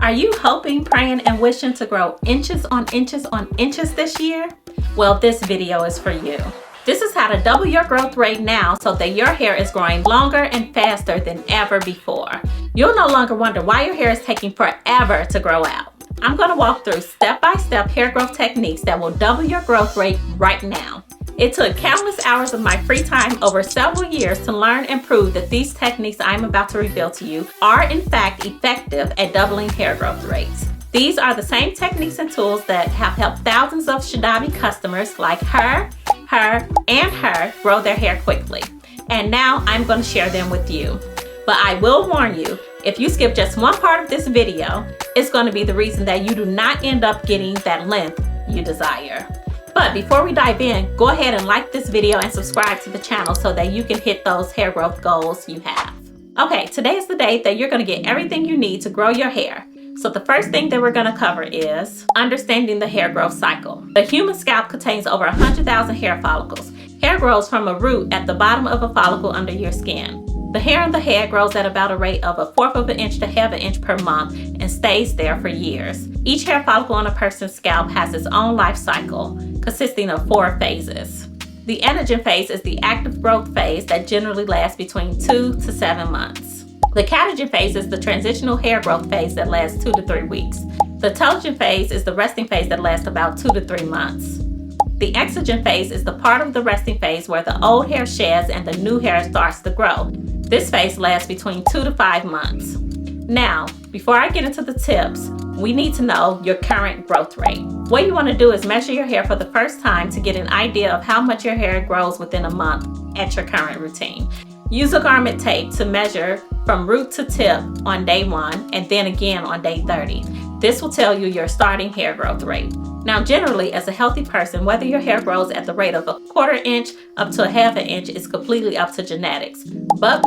Are you hoping, praying, and wishing to grow inches on inches on inches this year? Well, this video is for you. This is how to double your growth rate now so that your hair is growing longer and faster than ever before. You'll no longer wonder why your hair is taking forever to grow out. I'm going to walk through step-by-step hair growth techniques that will double your growth rate right now. It took countless hours of my free time over several years to learn and prove that these techniques I'm about to reveal to you are in fact effective at doubling hair growth rates. These are the same techniques and tools that have helped thousands of Shedavi customers like her, and her grow their hair quickly. And now I'm going to share them with you. But I will warn you, if you skip just one part of this video, it's going to be the reason that you do not end up getting that length you desire. But before we dive in, go ahead and like this video and subscribe to the channel so that you can hit those hair growth goals you have. Okay, today is the day that you're going to get everything you need to grow your hair. So the first thing that we're going to cover is understanding the hair growth cycle. The human scalp contains over 100,000 hair follicles. Hair grows from a root at the bottom of a follicle under your skin. The hair on the head grows at about a rate of 1/4 of an inch to 1/2 an inch per month and stays there for years. Each hair follicle on a person's scalp has its own life cycle, consisting of 4 phases. The anagen phase is the active growth phase that generally lasts between 2 to 7 months. The catagen phase is the transitional hair growth phase that lasts 2 to 3 weeks. The telogen phase is the resting phase that lasts about 2 to 3 months. The exogen phase is the part of the resting phase where the old hair sheds and the new hair starts to grow. This phase lasts between 2 to 5 months. Now, before I get into the tips, we need to know your current growth rate. What you want to do is measure your hair for the first time to get an idea of how much your hair grows within a month at your current routine. Use a garment tape to measure from root to tip on day 1 and then again on day 30. This will tell you your starting hair growth rate. Now, generally, as a healthy person, whether your hair grows at the rate of 1/4 inch up to 1/2 an inch is completely up to genetics. But,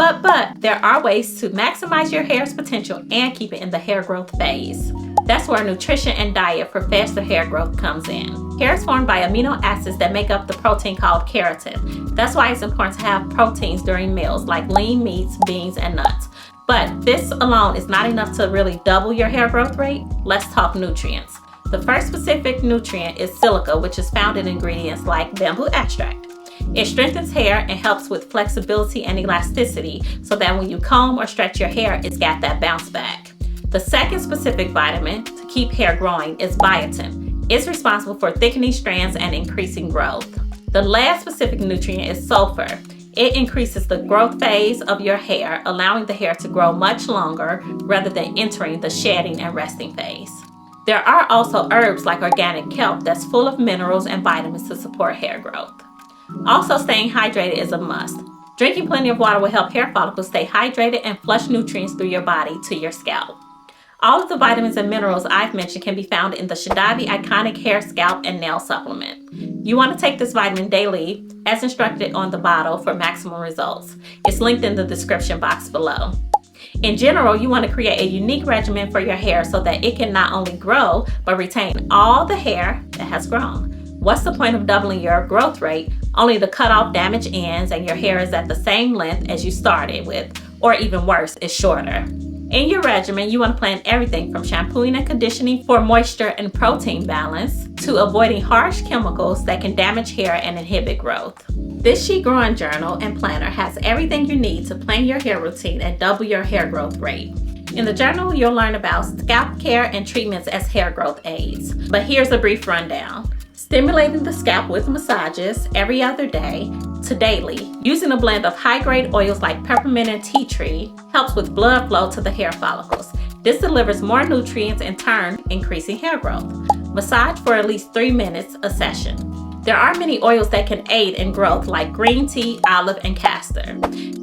there are ways to maximize your hair's potential and keep it in the hair growth phase. That's where nutrition and diet for faster hair growth comes in. Hair is formed by amino acids that make up the protein called keratin. That's why it's important to have proteins during meals like lean meats, beans, and nuts. But this alone is not enough to really double your hair growth rate. Let's talk nutrients. The first specific nutrient is silica, which is found in ingredients like bamboo extract. It strengthens hair and helps with flexibility and elasticity so that when you comb or stretch your hair, it's got that bounce back. The second specific vitamin to keep hair growing is biotin. It's responsible for thickening strands and increasing growth. The last specific nutrient is sulfur. It increases the growth phase of your hair, allowing the hair to grow much longer rather than entering the shedding and resting phase. There are also herbs like organic kelp that's full of minerals and vitamins to support hair growth. Also, staying hydrated is a must. Drinking plenty of water will help hair follicles stay hydrated and flush nutrients through your body to your scalp. All of the vitamins and minerals I've mentioned can be found in the Shedavi Iconic Hair, Scalp, and Nail Supplement. You want to take this vitamin daily as instructed on the bottle for maximum results. It's linked in the description box below. In general, you want to create a unique regimen for your hair so that it can not only grow, but retain all the hair that has grown. What's the point of doubling your growth rate only to cut off damaged ends and your hair is at the same length as you started with, or even worse, is shorter? In your regimen, you want to plan everything from shampooing and conditioning for moisture and protein balance to avoiding harsh chemicals that can damage hair and inhibit growth. This She Growing journal and planner has everything you need to plan your hair routine and double your hair growth rate. In the journal, you'll learn about scalp care and treatments as hair growth aids. But here's a brief rundown. Stimulating the scalp with massages every other day to daily, using a blend of high-grade oils like peppermint and tea tree, helps with blood flow to the hair follicles. This delivers more nutrients, in turn increasing hair growth. Massage for at least 3 minutes a session. There are many oils that can aid in growth like green tea, olive, and castor.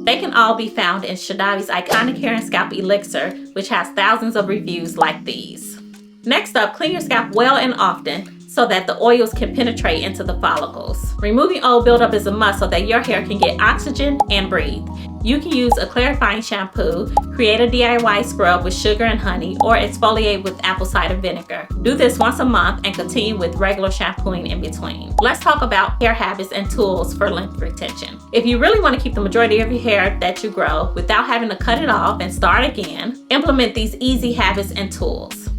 They can all be found in Shedavi's Iconic Hair and Scalp Elixir, which has thousands of reviews like these. Next up, clean your scalp well and often so that the oils can penetrate into the follicles. Removing oil buildup is a must so that your hair can get oxygen and breathe. You can use a clarifying shampoo, create a DIY scrub with sugar and honey, or exfoliate with apple cider vinegar. Do this once a month and continue with regular shampooing in between. Let's talk about hair habits and tools for length retention. If you really want to keep the majority of your hair that you grow without having to cut it off and start again, implement these easy habits and tools.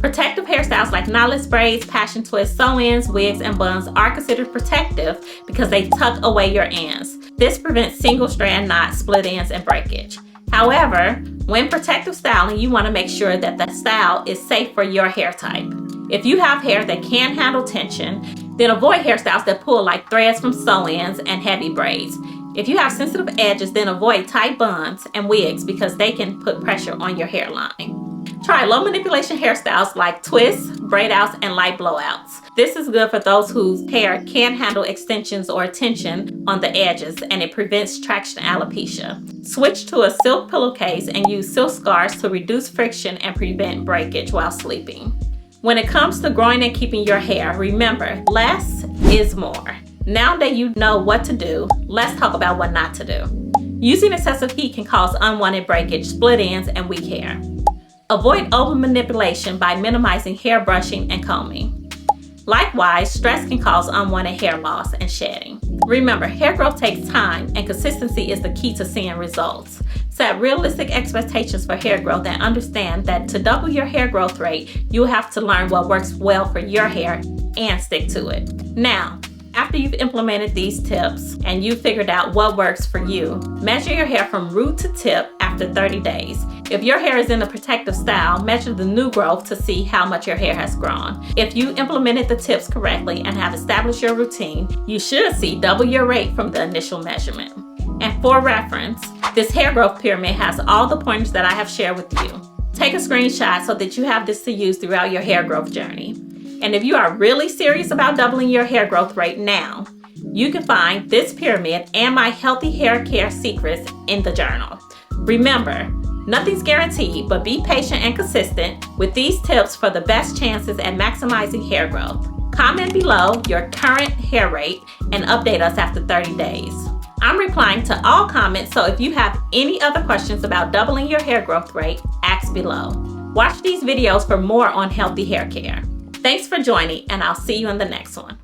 Protective hairstyles like knotless braids, passion twists, sew-ins, wigs, and buns are considered protective because they tuck away your ends. This prevents single-strand knots, split ends, and breakage. However, when protective styling, you want to make sure that the style is safe for your hair type. If you have hair that can handle tension, then avoid hairstyles that pull like threads from sew-ins and heavy braids. If you have sensitive edges, then avoid tight buns and wigs because they can put pressure on your hairline. Try low manipulation hairstyles like twists, braid outs, and light blowouts. This is good for those whose hair can handle extensions or tension on the edges, and it prevents traction alopecia. Switch to a silk pillowcase and use silk scarves to reduce friction and prevent breakage while sleeping. When it comes to growing and keeping your hair, remember, less is more. Now that you know what to do, let's talk about what not to do. Using excessive heat can cause unwanted breakage, split ends, and weak hair. Avoid over manipulation by minimizing hair brushing and combing. Likewise, stress can cause unwanted hair loss and shedding. Remember, hair growth takes time, and consistency is the key to seeing results. Set realistic expectations for hair growth and understand that to double your hair growth rate, you'll have to learn what works well for your hair and stick to it. Now, after you've implemented these tips and you've figured out what works for you, measure your hair from root to tip after 30 days. If your hair is in a protective style, measure the new growth to see how much your hair has grown. If you implemented the tips correctly and have established your routine, you should see double your rate from the initial measurement. And for reference, this hair growth pyramid has all the pointers that I have shared with you. Take a screenshot so that you have this to use throughout your hair growth journey. And if you are really serious about doubling your hair growth rate now, you can find this pyramid and my healthy hair care secrets in the journal. Remember, nothing's guaranteed, but be patient and consistent with these tips for the best chances at maximizing hair growth. Comment below your current hair rate and update us after 30 days. I'm replying to all comments, so if you have any other questions about doubling your hair growth rate, ask below. Watch these videos for more on healthy hair care. Thanks for joining, and I'll see you in the next one.